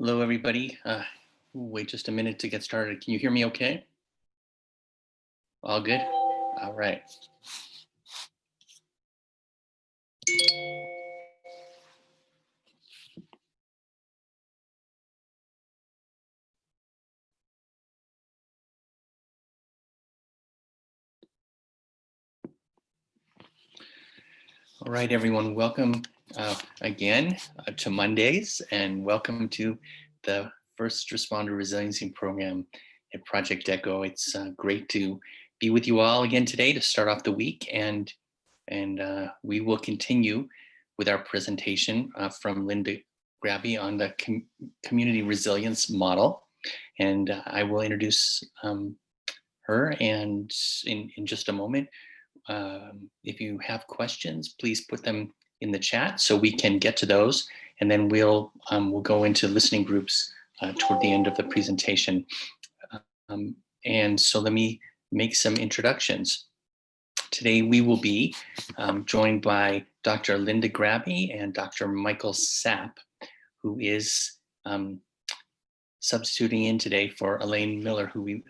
Hello, everybody. Wait just a minute to get started. Can you hear me okay? All good? All right. All right, everyone. Welcome again to Mondays, and welcome to the First Responder Resiliency Program at Project Echo. It's great to be with you all again today to start off the week, and we will continue with our presentation from Linda Grabby on the community resilience model. And I will introduce her and in just a moment. If you have questions, please put them in the chat so we can get to those, and then we'll go into listening groups toward the end of the presentation. And so let me make some introductions. Today we will be joined by Dr. Linda Grabby and Dr. Michael Sapp, who is substituting in today for Elaine Miller, who we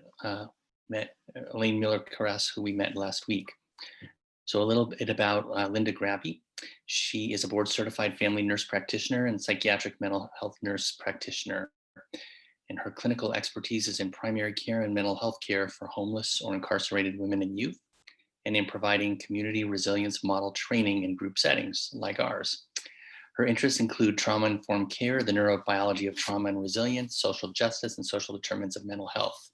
met, Elaine Miller-Carras, who we met last week. So a little bit about Linda Grabby. She is a board certified family nurse practitioner and psychiatric mental health nurse practitioner. And her clinical expertise is in primary care and mental health care for homeless or incarcerated women and youth, and in providing community resilience model training in group settings like ours. Her interests include trauma-informed care, the neurobiology of trauma and resilience, social justice, and social determinants of mental health.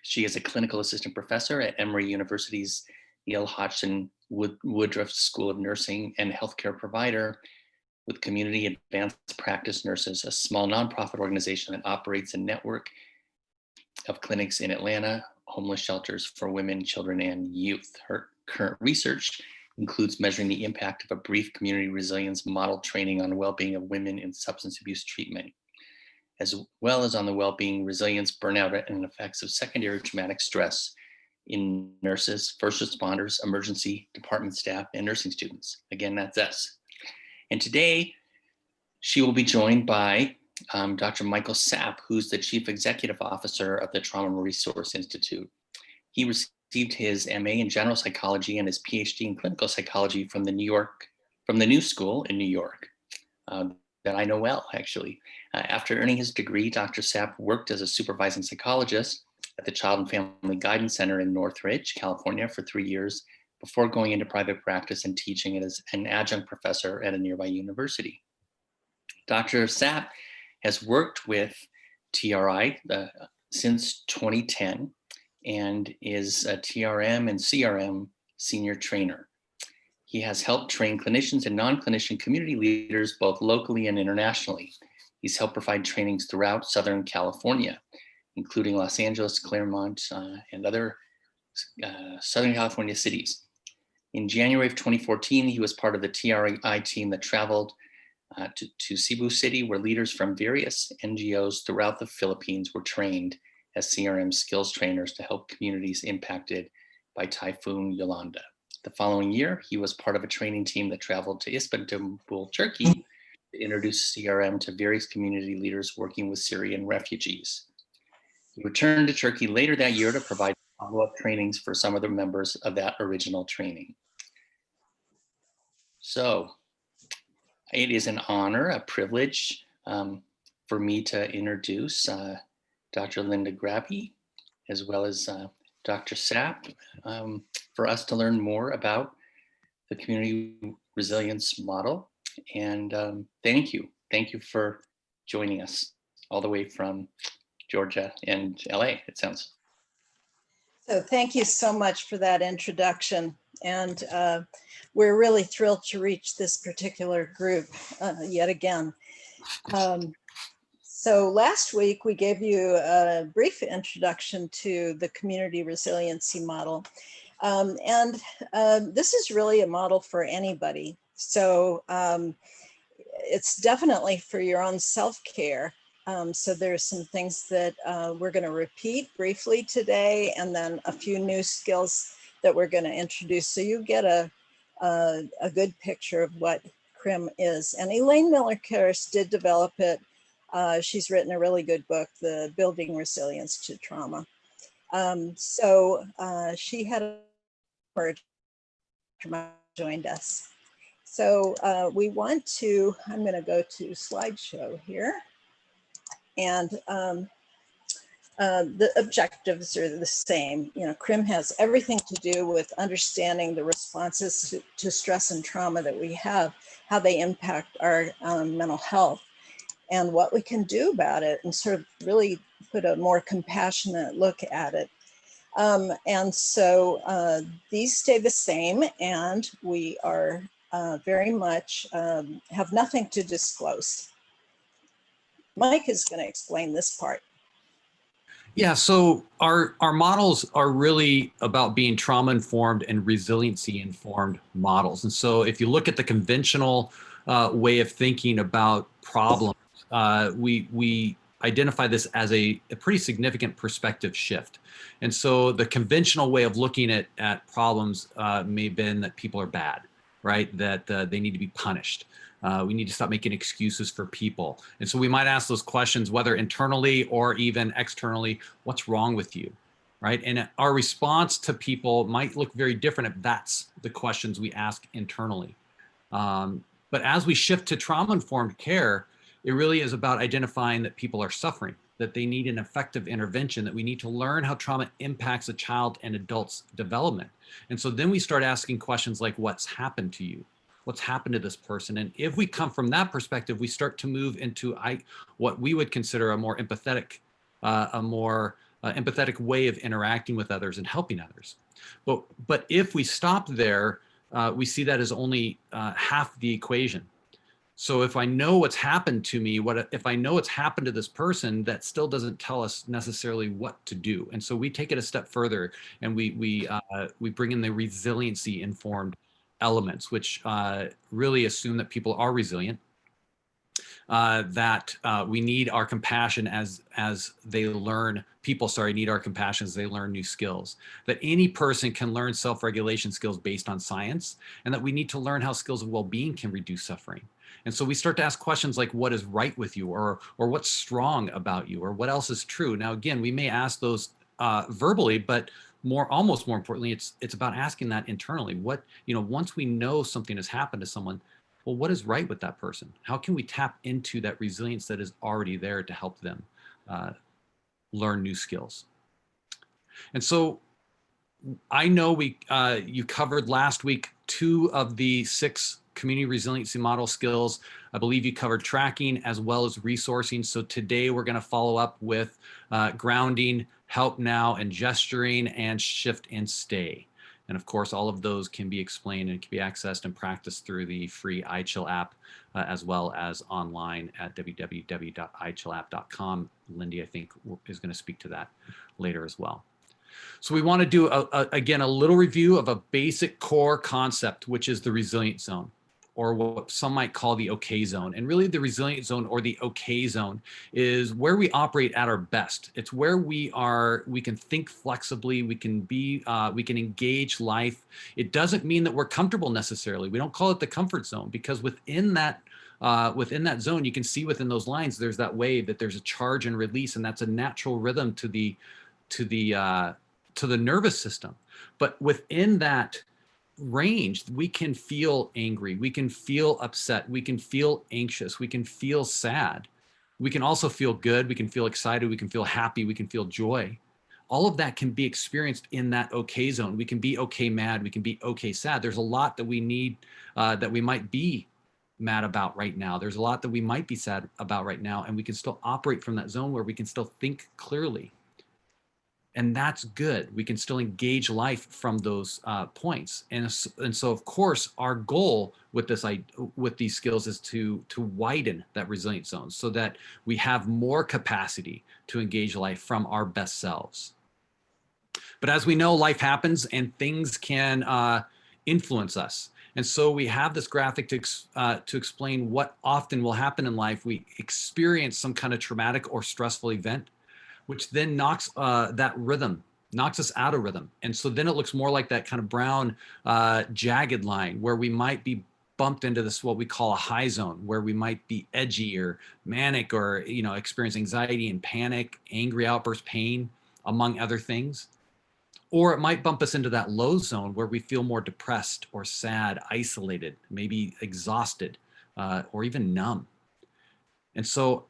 She is a clinical assistant professor at Emory University's Neil Hodgson Woodruff School of Nursing and healthcare provider with Community Advanced Practice Nurses, a small nonprofit organization that operates a network of clinics in Atlanta, homeless shelters for women, children, and youth. Her current research includes measuring the impact of a brief community resilience model training on well-being of women in substance abuse treatment, as well as on the well-being, resilience, burnout, and effects of secondary traumatic stress in nurses, first responders, emergency department staff, and nursing students. Again, that's us. And today, she will be joined by Dr. Michael Sapp, who's the Chief Executive Officer of the Trauma Resource Institute. He received his MA in general psychology and his PhD in clinical psychology from the New School in New York, that I know well, actually. After earning his degree, Dr. Sapp worked as a supervising psychologist at the Child and Family Guidance Center in Northridge, California for 3 years before going into private practice and teaching as an adjunct professor at a nearby university. Dr. Sapp has worked with TRI since 2010 and is a TRM and CRM senior trainer. He has helped train clinicians and non-clinician community leaders both locally and internationally. He's helped provide trainings throughout Southern California, including Los Angeles, Claremont, and other Southern California cities. In January of 2014, he was part of the TRI team that traveled to Cebu City, where leaders from various NGOs throughout the Philippines were trained as CRM skills trainers to help communities impacted by Typhoon Yolanda. The following year, he was part of a training team that traveled to Istanbul, Turkey, to introduce CRM to various community leaders working with Syrian refugees. He returned to Turkey later that year to provide follow-up trainings for some of the members of that original training. So it is an honor, a privilege for me to introduce Dr. Linda Grabby, as well as Dr. Sapp, for us to learn more about the community resilience model. And thank you for joining us all the way from Georgia and LA, it sounds. So thank you so much for that introduction. And we're really thrilled to reach this particular group yet again. So last week, we gave you a brief introduction to the community resiliency model. This is really a model for anybody. So it's definitely for your own self-care. So there's some things that we're going to repeat briefly today, and then a few new skills that we're going to introduce, so you get a good picture of what CRIM is. And Elaine Miller-Carras did develop it She's written a really good book, The Building Resilience to Trauma. She had a joined us. So we want to, I'm going to go to slideshow here. And the objectives are the same. You know, CRIM has everything to do with understanding the responses to stress and trauma that we have, how they impact our mental health, and what we can do about it, and sort of really put a more compassionate look at it. These stay the same, and we are very much have nothing to disclose. Mike is going to explain this part. Yeah, so our models are really about being trauma informed and resiliency informed models. And so if you look at the conventional way of thinking about problems, we identify this as a pretty significant perspective shift. And so the conventional way of looking at problems may have been that people are bad, right? That they need to be punished. We need to stop making excuses for people. And so we might ask those questions, whether internally or even externally, what's wrong with you, right? And our response to people might look very different if that's the questions we ask internally. But as we shift to trauma-informed care, it really is about identifying that people are suffering, that they need an effective intervention, that we need to learn how trauma impacts a child and adult's development. And so then we start asking questions like, what's happened to you? What's happened to this person? And if we come from that perspective, we start to move into what we would consider a more empathetic, empathetic way of interacting with others and helping others. But if we stop there, we see that as only half the equation. So if I know what's happened to me, if I know what's happened to this person, that still doesn't tell us necessarily what to do. And so we take it a step further, and we bring in the resiliency informed elements, which really assume that people are resilient, that we need our compassion as they learn, people, sorry, need our compassion as they learn new skills, that any person can learn self-regulation skills based on science, and that we need to learn how skills of well-being can reduce suffering. And so we start to ask questions like, what is right with you, or what's strong about you, or what else is true? Now, again, we may ask those verbally, but almost more importantly, it's about asking that internally. What, once we know something has happened to someone, well, what is right with that person? How can we tap into that resilience that is already there to help them learn new skills? And so I know you covered last week 2 of the 6 community resiliency model skills. I believe you covered tracking as well as resourcing. So today we're going to follow up with grounding, help now, and gesturing, and shift and stay. And of course, all of those can be explained and can be accessed and practiced through the free iChill app, as well as online at www.ichillapp.com. Lindy, I think, is going to speak to that later as well. So we want to do, again, a little review of a basic core concept, which is the resilient zone, or what some might call the okay zone. And really the resilient zone, or the okay zone, is where we operate at our best. It's where we can think flexibly, we can engage life. It doesn't mean that we're comfortable necessarily. We don't call it the comfort zone, because within that zone, you can see within those lines, there's that wave, that there's a charge and release, and that's a natural rhythm to the nervous system. But within that range, we can feel angry, we can feel upset, we can feel anxious, we can feel sad, we can also feel good, we can feel excited, we can feel happy, we can feel joy. All of that can be experienced in that okay zone. We can be okay mad, we can be okay sad. There's a lot that we need, that we might be mad about right now. There's a lot that we might be sad about right now, and we can still operate from that zone where we can still think clearly. And that's good. We can still engage life from those points. And so, of course, our goal with these skills is to widen that resilient zone, so that we have more capacity to engage life from our best selves. But as we know, life happens and things can influence us. And so we have this graphic to explain what often will happen in life. We experience some kind of traumatic or stressful event, which then knocks that rhythm, knocks us out of rhythm. And so then it looks more like that kind of brown jagged line, where we might be bumped into this, what we call a high zone, where we might be edgy or manic, or, experience anxiety and panic, angry outbursts, pain, among other things. Or it might bump us into that low zone where we feel more depressed or sad, isolated, maybe exhausted, or even numb. And so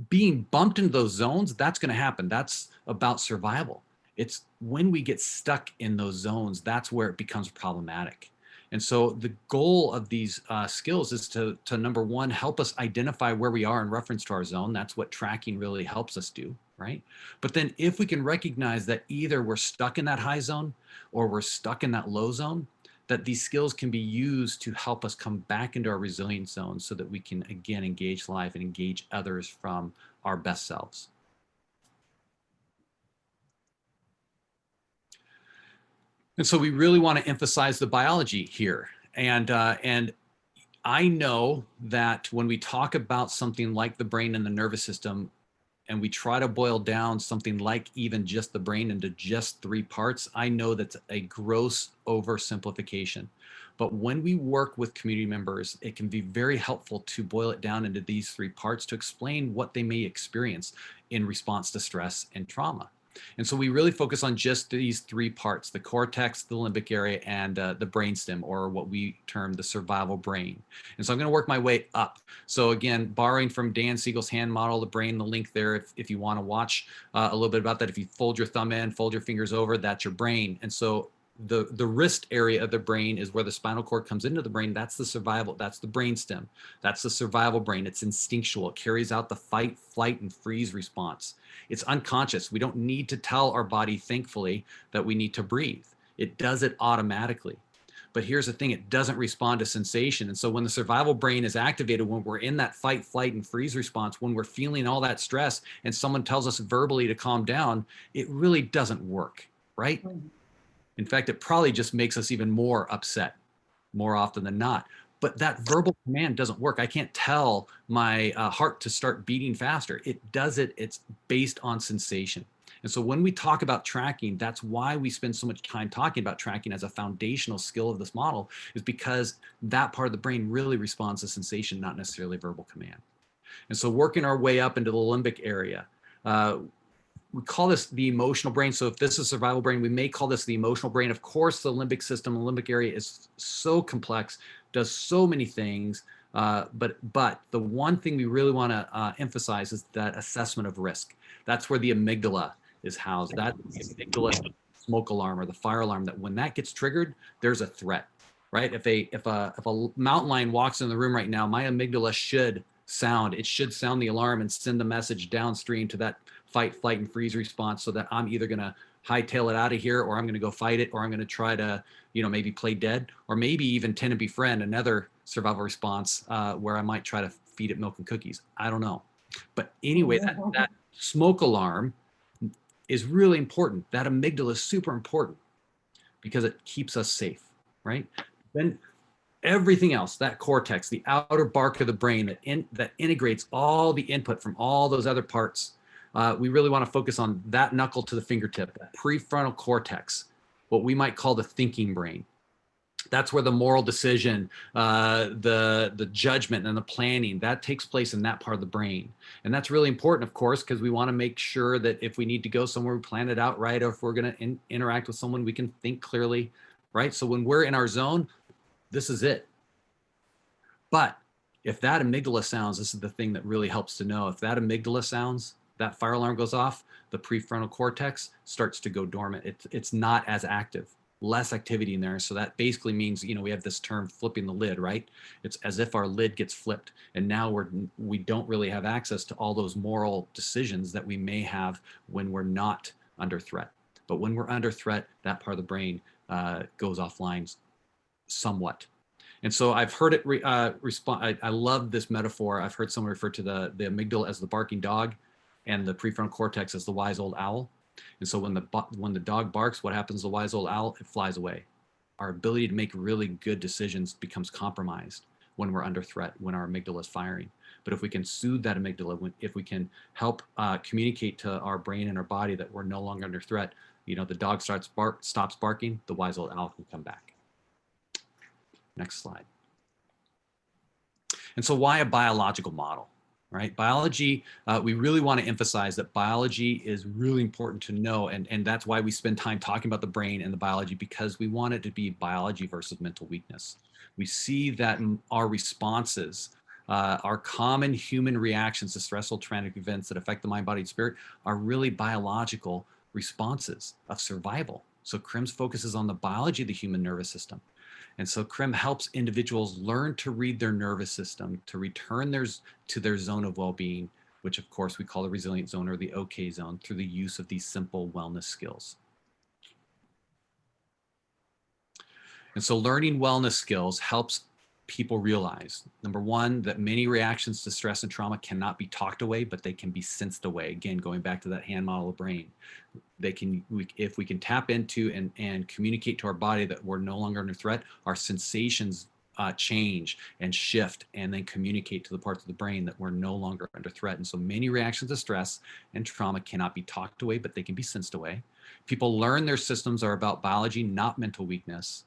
being bumped into those zones, that's going to happen. That's about survival. It's when we get stuck in those zones, that's where it becomes problematic. And so the goal of these skills is to number one, help us identify where we are in reference to our zone. That's what tracking really helps us do, right? But then if we can recognize that either we're stuck in that high zone or we're stuck in that low zone, that these skills can be used to help us come back into our resilient zone so that we can again engage life and engage others from our best selves. And so we really want to emphasize the biology here. And I know that when we talk about something like the brain and the nervous system, and we try to boil down something like even just the brain into just 3 parts, I know that's a gross oversimplification. But when we work with community members, it can be very helpful to boil it down into these 3 parts to explain what they may experience in response to stress and trauma. And so we really focus on just these 3 parts: the cortex, the limbic area, and the brainstem, or what we term the survival brain. And so I'm going to work my way up. So again, borrowing from Dan Siegel's hand model, the brain, the link there, if you want to watch a little bit about that, if you fold your thumb in, fold your fingers over, that's your brain. And so the wrist area of the brain is where the spinal cord comes into the brain. That's the survival, that's the brainstem. That's the survival brain. It's instinctual. It carries out the fight, flight, and freeze response. It's unconscious. We don't need to tell our body, thankfully, that we need to breathe. It does it automatically. But here's the thing, it doesn't respond to sensation. And so when the survival brain is activated, when we're in that fight, flight, and freeze response, when we're feeling all that stress and someone tells us verbally to calm down, it really doesn't work, right? In fact, it probably just makes us even more upset more often than not. But that verbal command doesn't work. I can't tell my heart to start beating faster. It does it. It's based on sensation. And so when we talk about tracking, that's why we spend so much time talking about tracking as a foundational skill of this model, is because that part of the brain really responds to sensation, not necessarily verbal command. And so working our way up into the limbic area, we call this the emotional brain. So if this is survival brain, we may call this the emotional brain. Of course, the limbic system, the limbic area is so complex, does so many things. But the one thing we really want to emphasize is that assessment of risk. That's where the amygdala is housed. That the amygdala smoke alarm or the fire alarm, that when that gets triggered, there's a threat, right? If a mountain lion walks in the room right now, my amygdala should sound the alarm and send the message downstream to that fight, flight, and freeze response, so that I'm either going to hightail it out of here, or I'm going to go fight it, or I'm going to try to, maybe play dead, or maybe even tend to befriend, another survival response where I might try to feed it milk and cookies. I don't know. But anyway, that smoke alarm is really important. That amygdala is super important because it keeps us safe, right? Then everything else, that cortex, the outer bark of the brain that integrates all the input from all those other parts, we really want to focus on that knuckle to the fingertip, that prefrontal cortex, what we might call the thinking brain. That's where the moral decision, the judgment, and the planning, that takes place in that part of the brain. And that's really important, of course, because we want to make sure that if we need to go somewhere, we plan it out right, or if we're going to interact with someone, we can think clearly, right? So when we're in our zone, this is it. But if that amygdala sounds, this is the thing that really helps to know. If that amygdala sounds, that fire alarm goes off, the prefrontal cortex starts to go dormant. It's not as active, less activity in there. So that basically means, we have this term flipping the lid, right? It's as if our lid gets flipped, and now we don't really have access to all those moral decisions that we may have when we're not under threat. But when we're under threat, that part of the brain goes offline somewhat. And so I've heard it respond. I love this metaphor. I've heard someone refer to the amygdala as the barking dog and the prefrontal cortex as the wise old owl. And so when the dog barks, what happens to the wise old owl? It flies away. Our ability to make really good decisions becomes compromised when we're under threat, when our amygdala is firing. But if we can soothe that amygdala, if we can help communicate to our brain and our body that we're no longer under threat, the dog stops barking, the wise old owl can come back. Next slide. And so why a biological model, right? Biology, we really want to emphasize that biology is really important to know. And that's why we spend time talking about the brain and the biology, because we want it to be biology versus mental weakness. We see that our responses, our common human reactions to stressful traumatic events that affect the mind, body, and spirit are really biological responses of survival. So CRIMS focuses on the biology of the human nervous system. And so CRIM helps individuals learn to read their nervous system, to return to their zone of well-being, which of course we call the resilient zone or the OK zone, through the use of these simple wellness skills. And so learning wellness skills helps people realize, number one, that many reactions to stress and trauma cannot be talked away, but they can be sensed away. Again, going back to that hand model of brain. If we can tap into and communicate to our body that we're no longer under threat, our sensations change and shift, and then communicate to the parts of the brain that we're no longer under threat. And so many reactions to stress and trauma cannot be talked away, but they can be sensed away. People learn their systems are about biology, not mental weakness,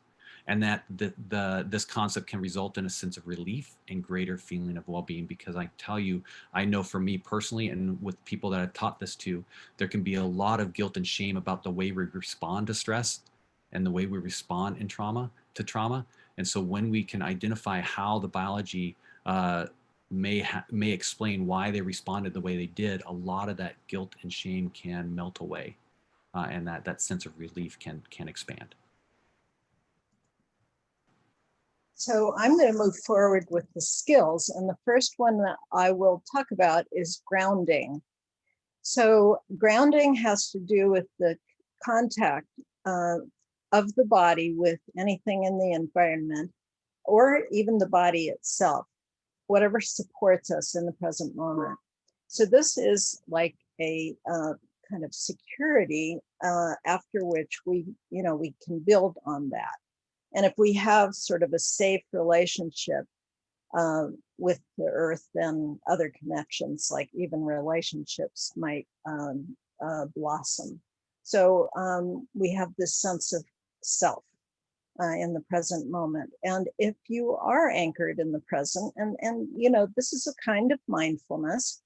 and that this concept can result in a sense of relief and greater feeling of well-being. Because I tell you, I know for me personally, and with people that I've taught this to, there can be a lot of guilt and shame about the way we respond to stress and the way we respond to trauma. And so when we can identify how the biology may explain why they responded the way they did, a lot of that guilt and shame can melt away, and that sense of relief can expand. So I'm going to move forward with the skills. And the first one that I will talk about is grounding. So grounding has to do with the contact of the body with anything in the environment, or even the body itself, whatever supports us in the present moment. So this is like a kind of security after which we can build on that. And if we have sort of a safe relationship with the earth, then other connections, like even relationships, might blossom. So we have this sense of self in the present moment. And if you are anchored in the present, and this is a kind of mindfulness,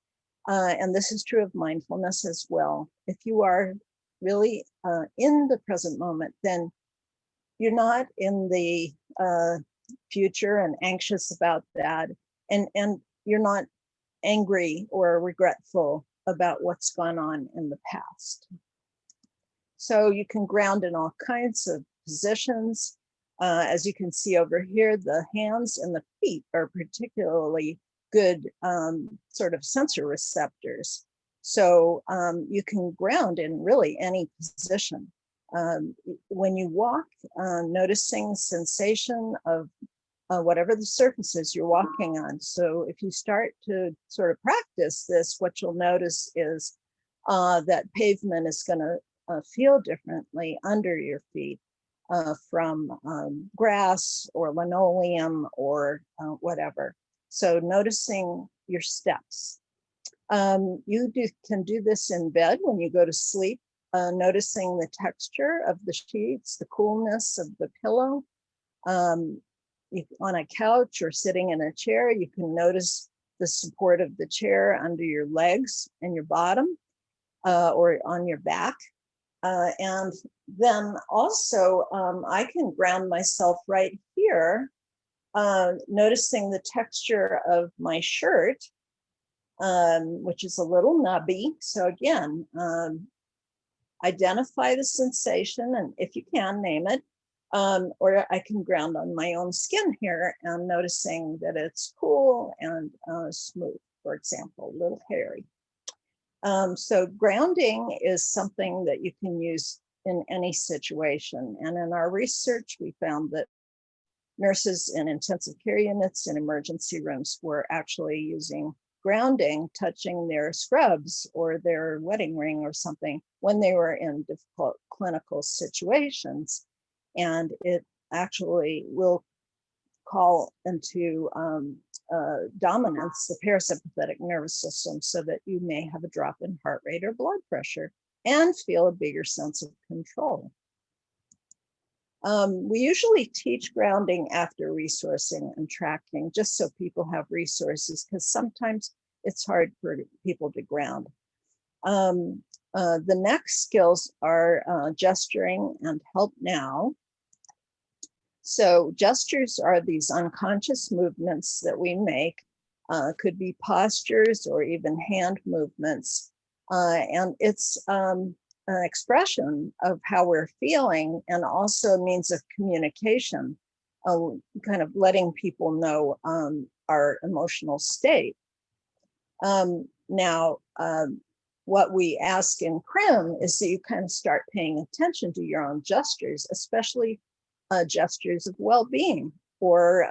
and this is true of mindfulness as well. If you are really in the present moment, then you're not in the future and anxious about that. And you're not angry or regretful about what's gone on in the past. So you can ground in all kinds of positions. As you can see over here, the hands and the feet are particularly good sort of sensor receptors. So you can ground in really any position. When you walk, noticing sensation of whatever the surface is you're walking on. So if you start to sort of practice this, what you'll notice is that pavement is going to feel differently under your feet from grass or linoleum or whatever. So noticing your steps. You can do this in bed when you go to sleep. Noticing the texture of the sheets, the coolness of the pillow. On a couch or sitting in a chair, you can notice the support of the chair under your legs and your bottom or on your back. And then also I can ground myself right here, noticing the texture of my shirt, which is a little nubby. So again, identify the sensation, and if you can, name it. Or I can ground on my own skin here and noticing that it's cool and smooth, for example, a little hairy. So grounding is something that you can use in any situation. And in our research, we found that nurses in intensive care units and emergency rooms were actually using grounding, touching their scrubs or their wedding ring or something when they were in difficult clinical situations. And it actually will call into dominance the parasympathetic nervous system, so that you may have a drop in heart rate or blood pressure and feel a bigger sense of control. We usually teach grounding after resourcing and tracking, just so people have resources, because sometimes it's hard for people to ground. The next skills are gesturing and help now. So gestures are these unconscious movements that we make, could be postures or even hand movements. And it's an expression of how we're feeling, and also a means of communication, kind of letting people know our emotional state. Now, what we ask in CRIM is that you kind of start paying attention to your own gestures, especially gestures of well-being or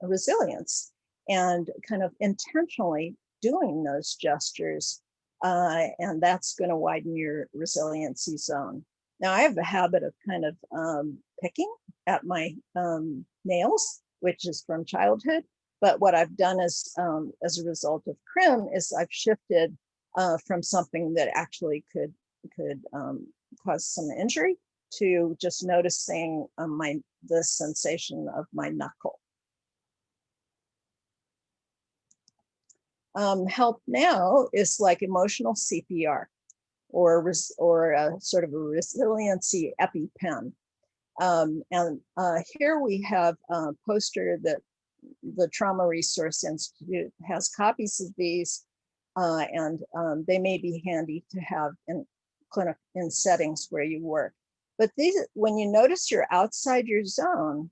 resilience, and kind of intentionally doing those gestures. And that's going to widen your resiliency zone. Now, I have a habit of kind of picking at my nails, which is from childhood. But what I've done is, as a result of CRIM, is I've shifted from something that actually could cause some injury to just noticing the sensation of my knuckle. Help now is like emotional CPR, or sort of a resiliency EpiPen. And here we have a poster that the Trauma Resource Institute has copies of these, and they may be handy to have in settings where you work. But these, when you notice you're outside your zone,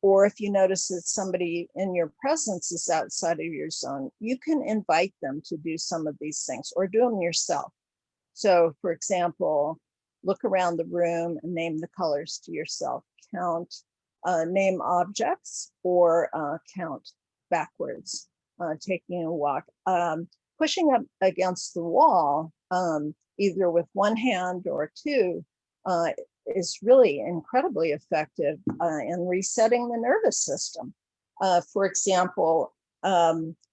or if you notice that somebody in your presence is outside of your zone, you can invite them to do some of these things, or do them yourself. So, for example, look around the room and name the colors to yourself. Count, name objects, or count backwards. Taking a walk, pushing up against the wall, either with one hand or two, is really incredibly effective in resetting the nervous system. For example,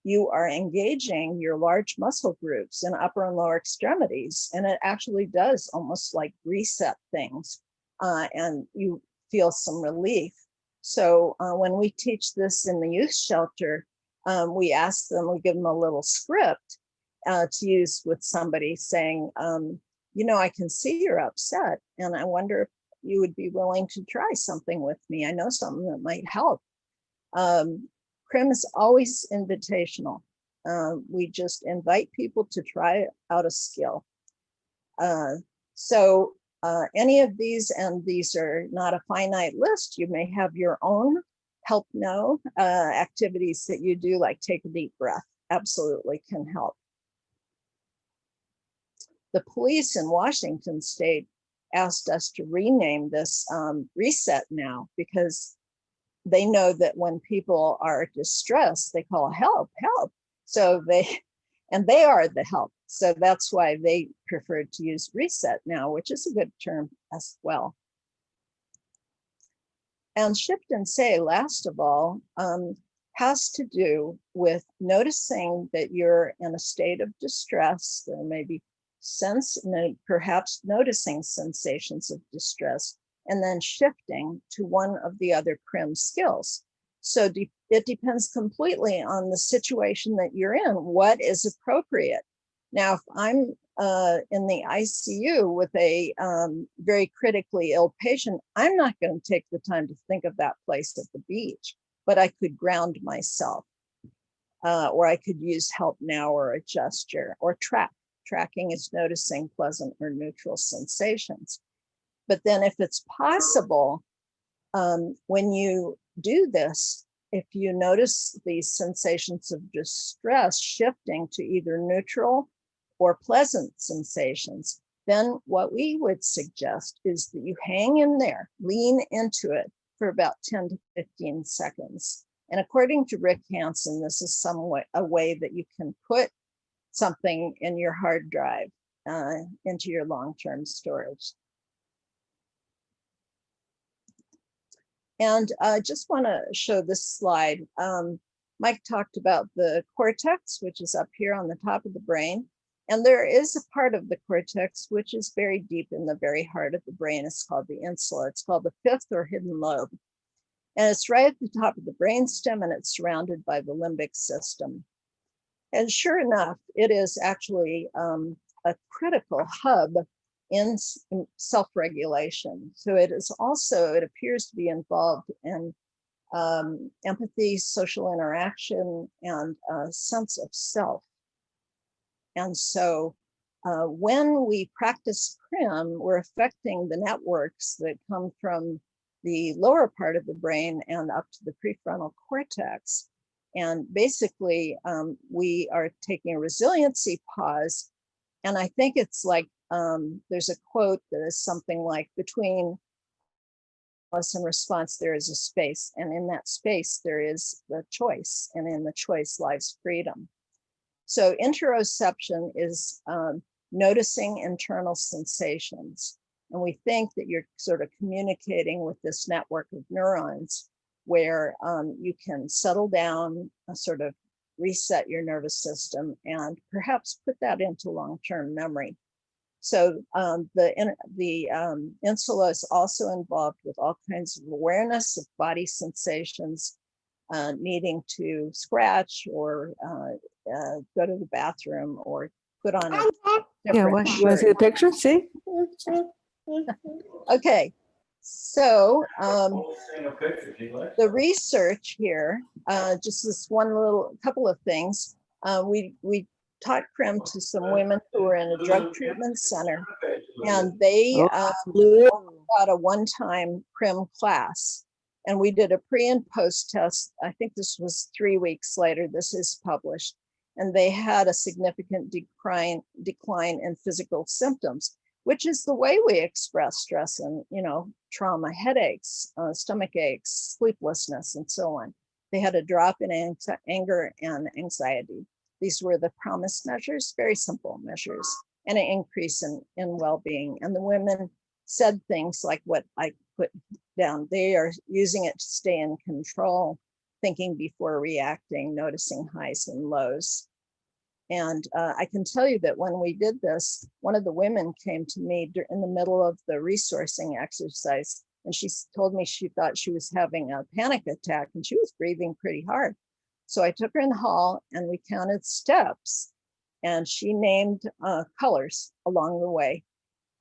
you are engaging your large muscle groups in upper and lower extremities, and it actually does almost like reset things, and you feel some relief. So when we teach this in the youth shelter, we ask them, we give them a little script to use with somebody, saying, you know, I can see you're upset, and I wonder if you would be willing to try something with me. I know something that might help. CRIM is always invitational. We just invite people to try out a skill. So any of these, and these are not a finite list, you may have your own help know activities that you do, like take a deep breath, absolutely can help. The police in Washington State asked us to rename this Reset Now, because they know that when people are distressed, they call help, help. So they are the help. So that's why they preferred to use Reset Now, which is a good term as well. And Shift and Say, last of all, has to do with noticing that you're in a state of distress. There may be perhaps noticing sensations of distress, and then shifting to one of the other CRIM skills. So it depends completely on the situation that you're in, what is appropriate. Now, if I'm in the ICU with a very critically ill patient, I'm not going to take the time to think of that place at the beach, but I could ground myself, or I could use Help Now or a gesture, or track. Tracking is noticing pleasant or neutral sensations. But then if it's possible, when you do this, if you notice these sensations of distress shifting to either neutral or pleasant sensations, then what we would suggest is that you hang in there, lean into it for about 10 to 15 seconds. And according to Rick Hansen, this is a way that you can put something in your hard drive into your long-term storage. And I just want to show this slide. Mike talked about the cortex, which is up here on the top of the brain. And there is a part of the cortex which is very deep in the very heart of the brain. It's called the insula. It's called the fifth or hidden lobe. And it's right at the top of the brainstem, and it's surrounded by the limbic system. And sure enough, it is actually a critical hub in self-regulation. So it is also, it appears to be involved in empathy, social interaction, and a sense of self. And so when we practice CRIM, we're affecting the networks that come from the lower part of the brain and up to the prefrontal cortex. And basically, we are taking a resiliency pause. And I think it's like, there's a quote that is something like, between us and response, there is a space. And in that space, there is the choice. And in the choice lies freedom. So interoception is noticing internal sensations. And we think that you're sort of communicating with this network of neurons where you can settle down, sort of reset your nervous system, and perhaps put that into long-term memory. So the insula is also involved with all kinds of awareness of body sensations, needing to scratch or go to the bathroom or put on a different You want to see the picture? See? Okay, so the research here, just this one little couple of things. We taught CRIM to some women who were in a drug treatment center, and they got a one-time CRIM class. And we did a pre and post test. I think this was 3 weeks later. This is published. And they had a significant decline in physical symptoms, which is the way we express stress and, trauma, headaches, stomach aches, sleeplessness, and so on. They had a drop in anger and anxiety. These were the promised measures, very simple measures, and an increase in well-being. And the women said things like what I put down. They are using it to stay in control, thinking before reacting, noticing highs and lows. And I can tell you that when we did this, one of the women came to me in the middle of the resourcing exercise, and she told me she thought she was having a panic attack, and she was breathing pretty hard. So I took her in the hall and we counted steps, and she named colors along the way.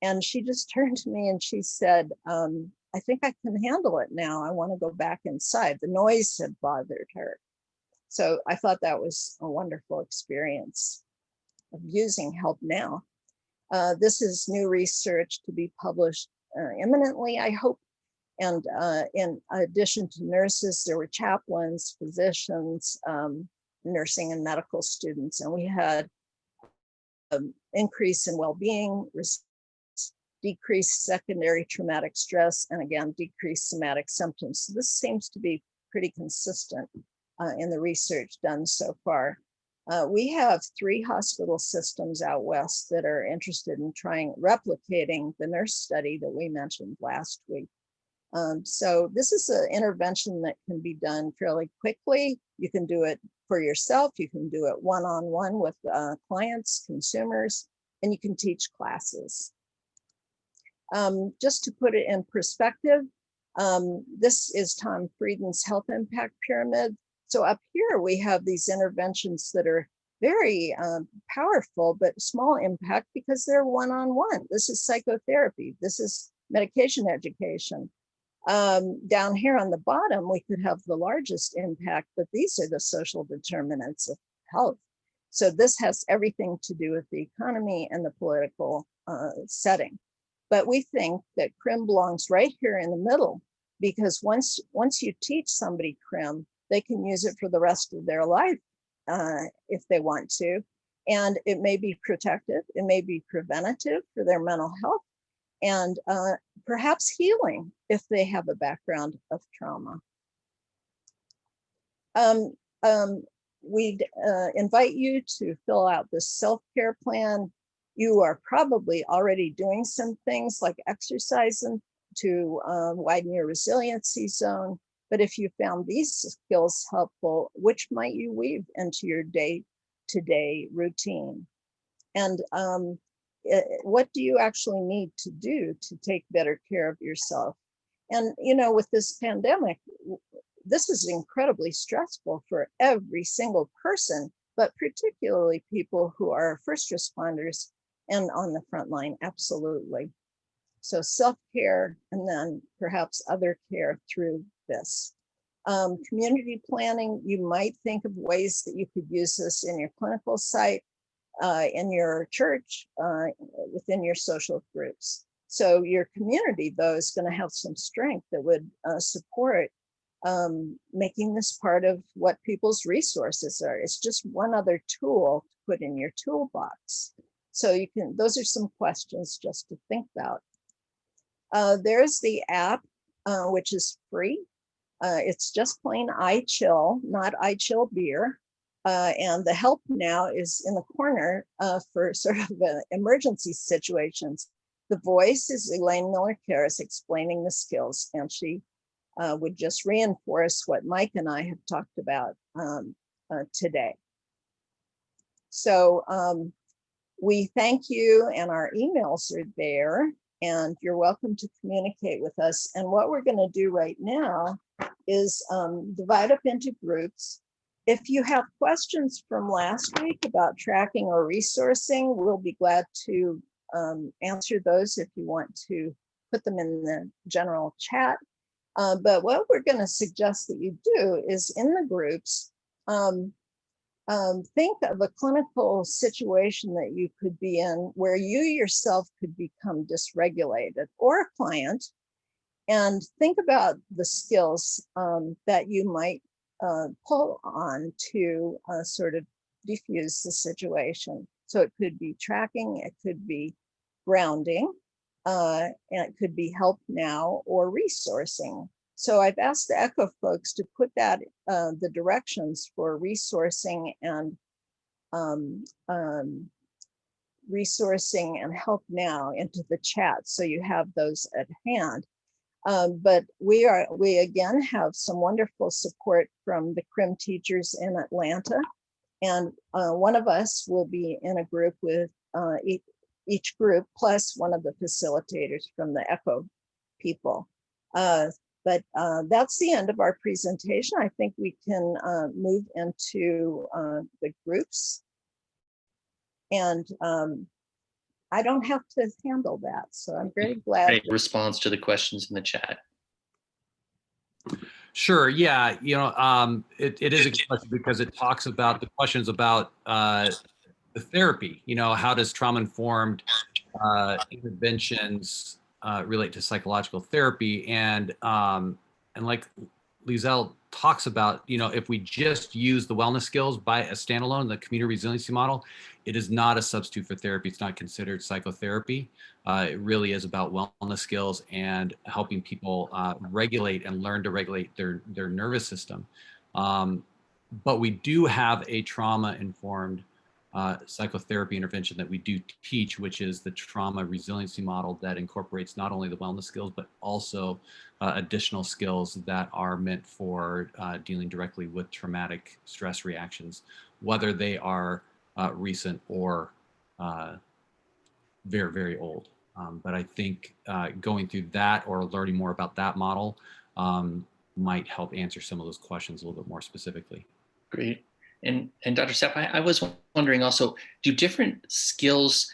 And she just turned to me and she said, I think I can handle it now. I want to go back inside. The noise had bothered her. So I thought that was a wonderful experience of using help now. This is new research to be published imminently, I hope. And in addition to nurses, there were chaplains, physicians, nursing and medical students. And we had an increase in well-being, decreased secondary traumatic stress, and again, decreased somatic symptoms. So this seems to be pretty consistent in the research done so far. We have 3 hospital systems out west that are interested in replicating the nurse study that we mentioned last week. So this is an intervention that can be done fairly quickly. You can do it for yourself. You can do it one-on-one with clients, consumers, and you can teach classes. Just to put it in perspective, this is Tom Frieden's health impact pyramid. So up here we have these interventions that are very powerful, but small impact because they're one-on-one. This is psychotherapy. This is medication education. Down here on the bottom, we could have the largest impact, but these are the social determinants of health. So this has everything to do with the economy and the political setting. But we think that CRIM belongs right here in the middle, because once you teach somebody CRIM, they can use it for the rest of their life if they want to. And it may be protective, it may be preventative for their mental health, and perhaps healing if they have a background of trauma. We'd invite you to fill out this self-care plan. You are probably already doing some things like exercising to widen your resiliency zone. But if you found these skills helpful, which might you weave into your day-to-day routine? And what do you actually need to do to take better care of yourself? And, you know, with this pandemic, this is incredibly stressful for every single person, but particularly people who are first responders and on the front line, absolutely. So self-care and then perhaps other care through this. Community planning, you might think of ways that you could use this in your clinical site, in your church, within your social groups. So your community, though, is going to have some strength that would support making this part of what people's resources are. It's just one other tool to put in your toolbox. So you can, those are some questions just to think about. There's the app, which is free. It's just plain iChill, not iChill beer. And the help now is in the corner for sort of emergency situations. The voice is Elaine Miller-Karras explaining the skills, and she would just reinforce what Mike and I have talked about today. So we thank you, and our emails are there, and you're welcome to communicate with us. And what we're going to do right now is divide up into groups. If you have questions from last week about tracking or resourcing, we'll be glad to answer those if you want to put them in the general chat. But what we're going to suggest that you do is in the groups, think of a clinical situation that you could be in where you yourself could become dysregulated, or a client, and think about the skills that you might pull on to sort of diffuse the situation. So it could be tracking, it could be grounding, and it could be help now or resourcing. So I've asked the ECHO folks to put that, the directions for resourcing and help now into the chat, so you have those at hand. But we again have some wonderful support from the CRIM teachers in Atlanta. And one of us will be in a group with each group, plus one of the facilitators from the ECHO people. But that's the end of our presentation. I think we can move into the groups. And I don't have to handle that, so I'm very glad. Great response to the questions in the chat. Sure. Yeah. You know, it is a good question because it talks about the questions about the therapy. You know, how does trauma-informed interventions relate to psychological therapy? And like Lizelle talks about, you know, if we just use the wellness skills by a standalone, the community resiliency model, it is not a substitute for therapy. It's not considered psychotherapy. It really is about wellness skills and helping people regulate and learn to regulate their nervous system. But we do have a trauma-informed psychotherapy intervention that we do teach, which is the trauma resiliency model that incorporates not only the wellness skills, but also additional skills that are meant for dealing directly with traumatic stress reactions, whether they are recent or very, very old. But I think going through that or learning more about that model might help answer some of those questions a little bit more specifically. Great. And Dr. Sepp, I was wondering also, do different skills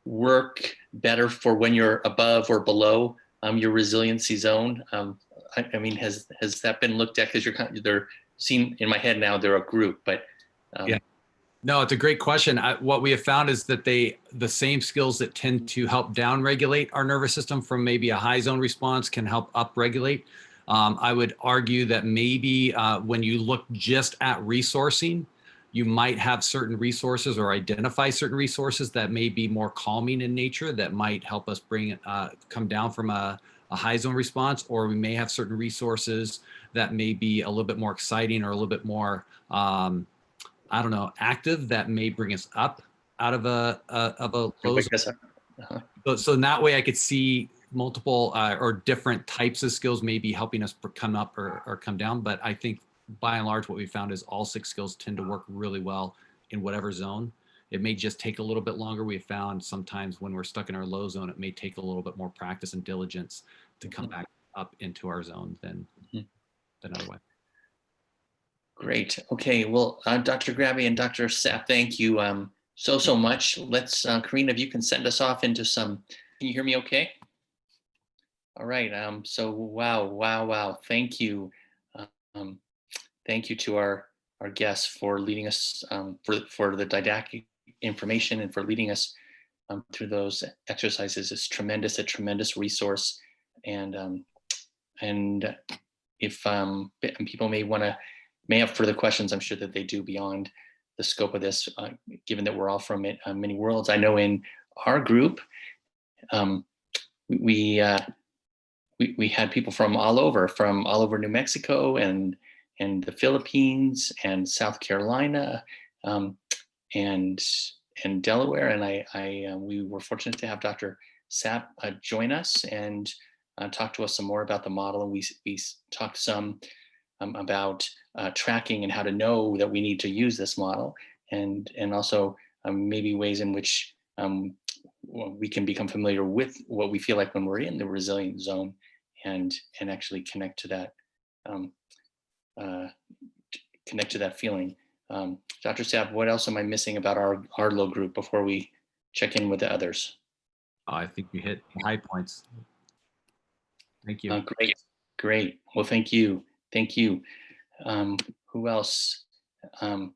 work better for when you're above or below your resiliency zone? I mean, has that been looked at? Because they're seen in my head now, they're a group, but yeah. No, it's a great question. What we have found is that the same skills that tend to help down-regulate our nervous system from maybe a high zone response can help up-regulate. I would argue that maybe when you look just at resourcing, you might have certain resources or identify certain resources that may be more calming in nature that might help us come down from a high zone response, or we may have certain resources that may be a little bit more exciting or a little bit more I don't know, active, that may bring us up out of a close. So in that way, I could see multiple or different types of skills maybe helping us come up or come down. But I think by and large, what we found is all 6 skills tend to work really well in whatever zone. It may just take a little bit longer. We have found sometimes when we're stuck in our low zone, it may take a little bit more practice and diligence to come back up into our zone than otherwise. Great. Okay. Well, Dr. Grabby and Dr. Sapp, thank you so much. Let's, Karina, if you can send us off into some, can you hear me okay? All right. So wow. Thank you. Um, thank you to our guests for leading us for the didactic information and for leading us through those exercises. It's a tremendous resource. And if people may have further questions, I'm sure that they do beyond the scope of this, given that we're all from many worlds. I know in our group, we had people from all over New Mexico and the Philippines and South Carolina and Delaware, and we were fortunate to have Dr. Sapp join us and talk to us some more about the model. And we talked some about tracking and how to know that we need to use this model, and also maybe ways in which we can become familiar with what we feel like when we're in the resilient zone, and actually connect to that feeling. Dr. Sapp, what else am I missing about our low group before we check in with the others? I think we hit the high points. Thank you. Great. Well, thank you. Who else? Joanna,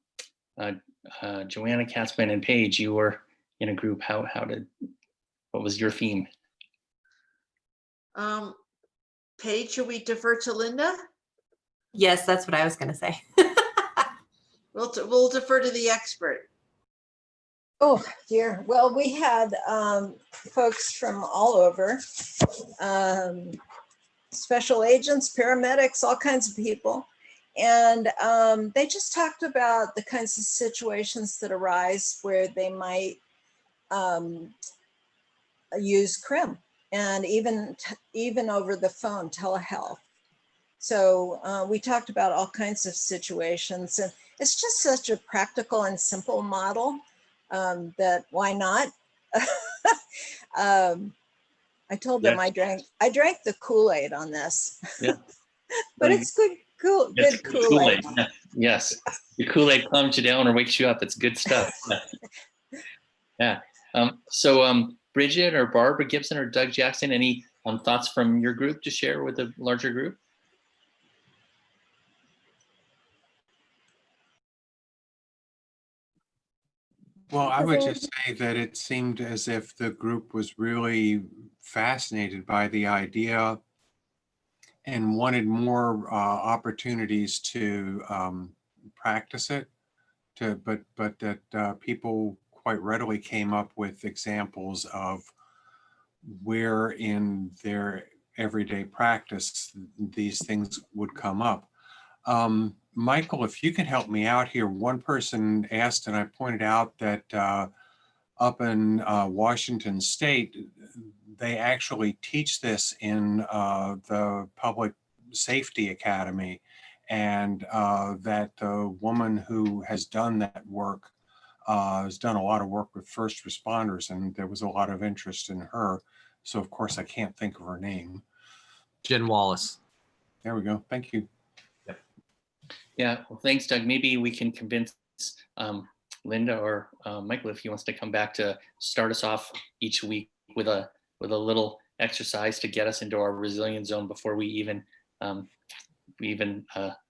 Katzman, and Paige, you were in a group. What was your theme? Paige, should we defer to Linda? Yes, that's what I was going to say. We'll defer to the expert. Oh dear. Well, we had folks from all over, special agents, paramedics, all kinds of people. And they just talked about the kinds of situations that arise where they might use CRIM, and even over the phone, telehealth. So we talked about all kinds of situations, and it's just such a practical and simple model that why not? I told them I drank the Kool-Aid on this. Yeah. But it's good Kool-Aid. Yes, the Kool-Aid calms you down or wakes you up. It's good stuff. Yeah. So Bridget or Barbara Gibson or Doug Jackson, any thoughts from your group to share with the larger group? Well, I would just say that it seemed as if the group was really fascinated by the idea and wanted more opportunities to practice it. But that people quite readily came up with examples of where in their everyday practice these things would come up. Michael, if you can help me out here, one person asked, and I pointed out that up in Washington State, they actually teach this in the Public Safety Academy, and that the woman who has done that work has done a lot of work with first responders, and there was a lot of interest in her. So of course I can't think of her name. Jen Wallace. There we go. Thank you. Yeah, well, thanks, Doug. Maybe we can convince Linda or Michael if he wants to come back to start us off each week with a little exercise to get us into our resilient zone before we even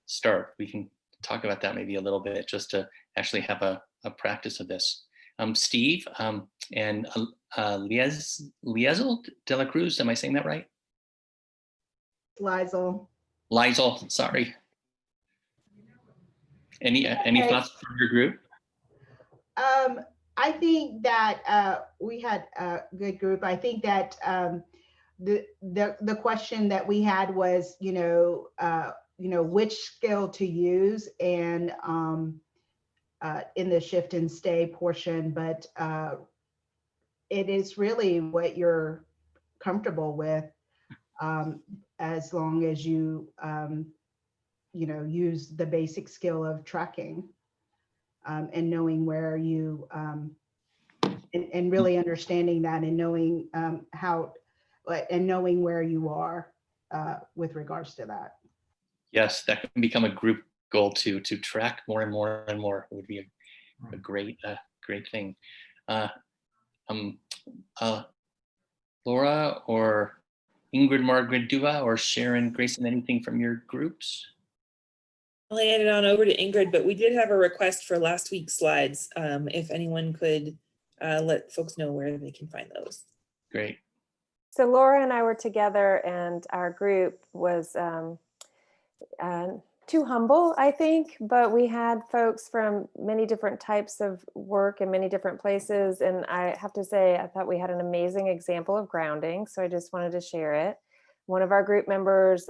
start. We can talk about that maybe a little bit just to actually have a practice of this. Steve and Liesel de la Cruz, am I saying that right? Liesel, sorry. Any thoughts from your group? I think that we had a good group. I think that the question that we had was, which skill to use and in the shift and stay portion, but it is really what you're comfortable with, as long as you use the basic skill of tracking. and knowing where you, and really understanding that and knowing and knowing where you are with regards to that. Yes, that can become a group goal to track more and more and more. It would be a great thing. Uh, um, Laura or Ingrid Margaret Duva or Sharon Grayson, anything from your groups? I'll hand it on over to Ingrid, but we did have a request for last week's slides. If anyone could let folks know where they can find those. Great. So Laura and I were together, and our group was too humble, I think, but we had folks from many different types of work in many different places. And I have to say, I thought we had an amazing example of grounding. So I just wanted to share it. One of our group members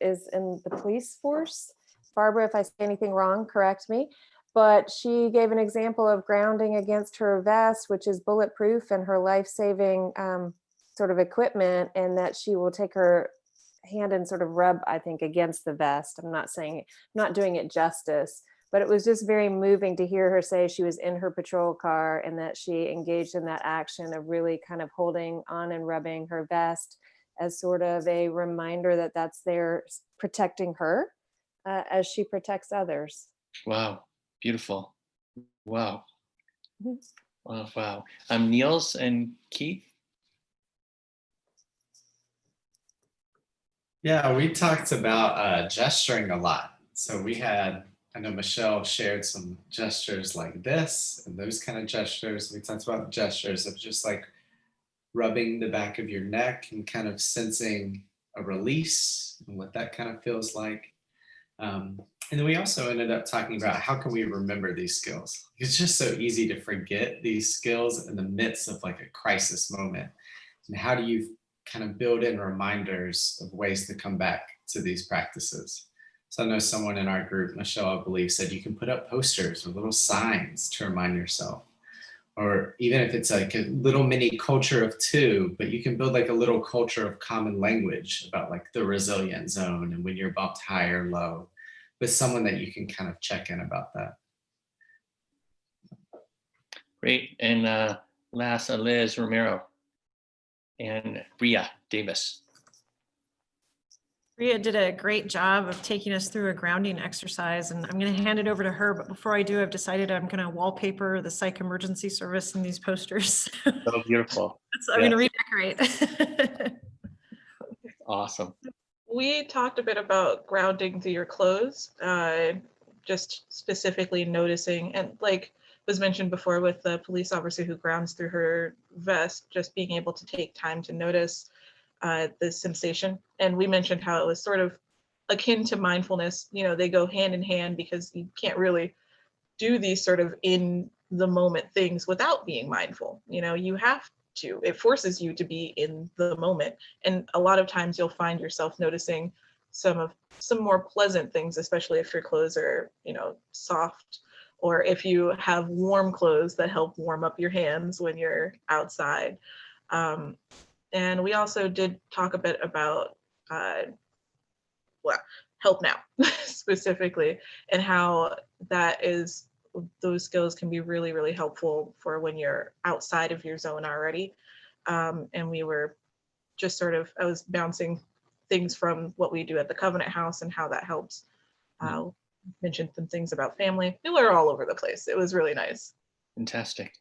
is in the police force. Barbara, if I say anything wrong, correct me. But she gave an example of grounding against her vest, which is bulletproof, and her life-saving sort of equipment, and that she will take her hand and sort of rub, I think, against the vest. I'm not doing it justice, but it was just very moving to hear her say she was in her patrol car and that she engaged in that action of really kind of holding on and rubbing her vest as sort of a reminder that that's there protecting her as she protects others. Wow, beautiful. Wow. Mhm. Wow, wow. Niels and Keith? Yeah, we talked about gesturing a lot. So I know Michelle shared some gestures like this and those kind of gestures. We talked about gestures of just like rubbing the back of your neck and kind of sensing a release and what that kind of feels like. And then we also ended up talking about how can we remember these skills? It's just so easy to forget these skills in the midst of like a crisis moment. And how do you kind of build in reminders of ways to come back to these practices? So I know someone in our group, Michelle, I believe, said you can put up posters or little signs to remind yourself. Or even if it's like a little mini culture of two, but you can build like a little culture of common language about like the resilient zone and when you're bumped high or low, with someone that you can kind of check in about that. Great. And last, Liz Romero and Bria Davis. Bria did a great job of taking us through a grounding exercise, and I'm going to hand it over to her. But before I do, I've decided I'm going to wallpaper the psych emergency service in these posters. Oh, beautiful. So I'm going to redecorate. Awesome. We talked a bit about grounding through your clothes, just specifically noticing, and like was mentioned before with the police officer who grounds through her vest, just being able to take time to notice the sensation. And we mentioned how it was sort of akin to mindfulness. You know, they go hand in hand because you can't really do these sort of in the moment things without being mindful. You know, you have to, it forces you to be in the moment. And a lot of times you'll find yourself noticing some more pleasant things, especially if your clothes are, you know, soft, or if you have warm clothes that help warm up your hands when you're outside. And we also did talk a bit about help now specifically, and how those skills can be really, really helpful for when you're outside of your zone already. And we were just I was bouncing things from what we do at the Covenant House and how that helps. Mentioned some things about family. We were all over the place. It was really nice. Fantastic.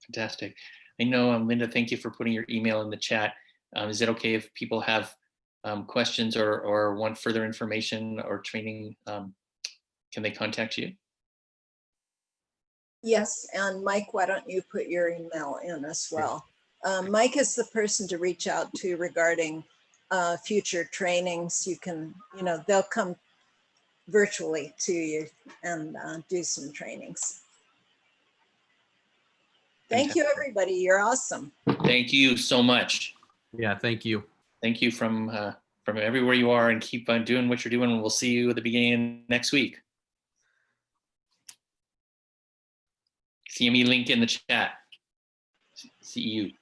Fantastic. I know, Linda, thank you for putting your email in the chat. Is it okay if people have questions or want further information or training? Can they contact you? Yes, and Mike, why don't you put your email in as well? Mike is the person to reach out to regarding future trainings. You can, you know, they'll come virtually to you and do some trainings. Thank you, everybody. You're awesome. Thank you so much. Yeah, thank you. Thank you from everywhere you are, and keep on doing what you're doing. We'll see you at the beginning next week. CME link in the chat. See you.